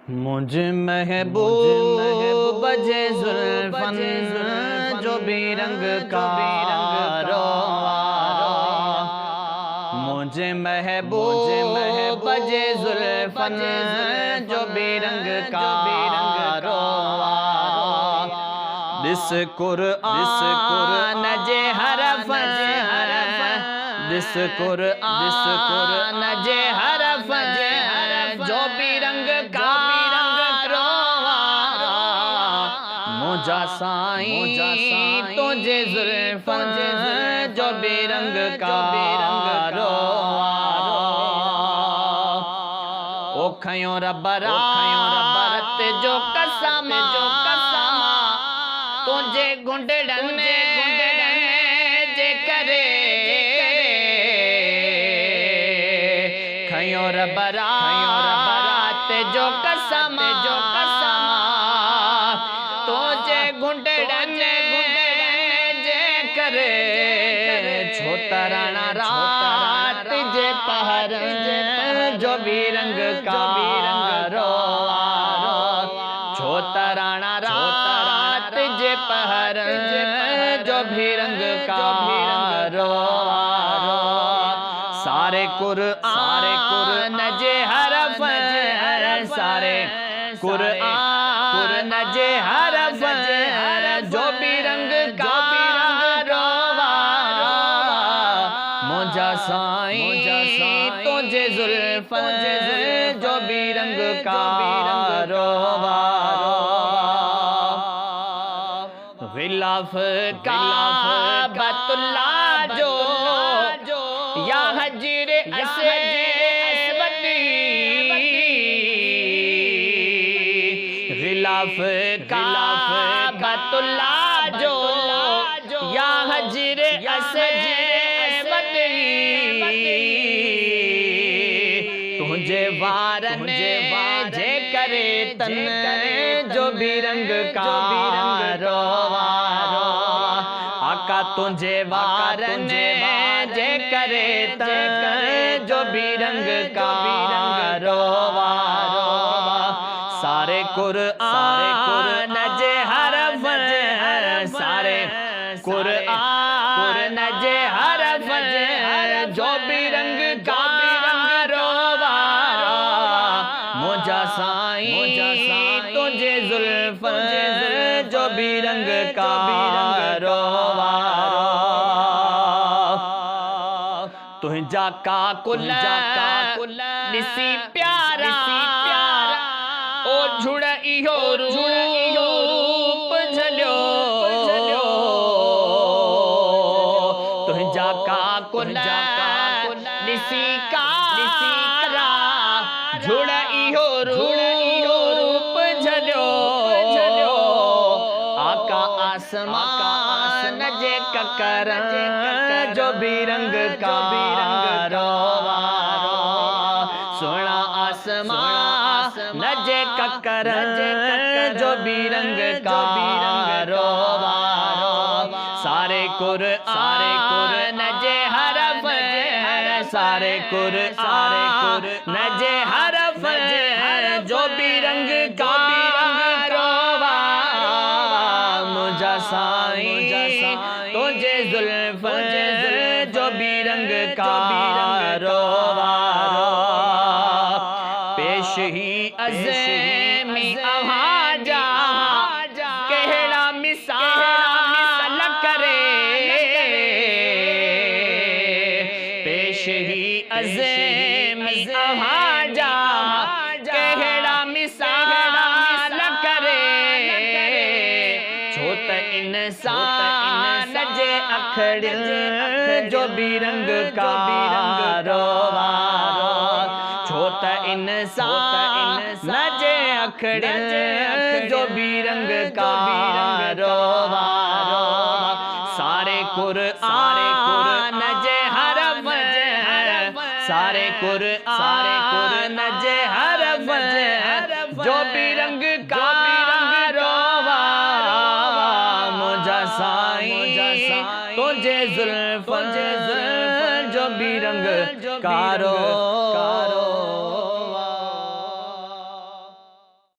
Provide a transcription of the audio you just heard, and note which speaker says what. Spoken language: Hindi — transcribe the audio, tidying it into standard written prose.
Speaker 1: मुझे महबूब बजे जुल्फन जो भी रंग का रोवा। मुझे महबूब बजे जुल्फन जो भी रंग का रोवा। दिस कुरआन जे हरफ दिस कुरआन जे हरफ जो भी रंग का रोवा। मुझा साईं तुझे जुल्फन जो भी रंग का रोवा। ओ खयो रबरात जो कसम तुझे गुंडड़न जे करे। खयो रबरात जो कसम तुझे गुंडड़न जे करे। छोतराना रात जे पहर जो भी रंग का रोवा। छोतराना रात जे पहर जो भी रंग का रोवा। सारे कुरआन जे हरफ सारे कुरआन जे हरफ जो भी रंग का रोवा। मुझा साईं तुझे जुल्फन जो भी रंग का रोवा। गिलाफ काबतुल्ला जो या हजरे असवदी। गिलाफ काबतुल्ला जो या हजरे असवदी। तुझे वारन जे करे तन जो भी रंग का रोवा। आका तुझे वारन जे करे तन जो भी रंग का रोवा। सारे कुरआन जे हरफ सारे कुरआन जे हरफ जो भी रंग का रोवा। मुझा साईं तुझे जुल्फन जो भी रंग का रोवा। तुझा का कुल निसी प्यारा ओ झुड़ इहो रूप झलियो। तुझा का कुल निसी कारा झुड़ इहो रूप झलियो। आका आसमान जे ककर जो भी रंग का रोवा। सोना आसमान जे ककर जो भी रंग का रोवा। सारे कुरआन जे हरफ सारे कुरआन जे हरफ जो भी रंग का रोवा। मुझा साईं तुझे जुल्फन जो भी रंग का रोवा। पेश ही अज़मी आवाजा कहड़ा मिसाल करे। पेश ही अज़मी आवाजा कहड़ा मिसाल करे। छोत इंसान जे अखड़िल जो भी रंग का रोवा। छोत इंसान जे अखड़िल जो भी रंग का रोवा। सारे कुरआन जे हरफ सारे कुरआन जे हरफ जो भी रंग का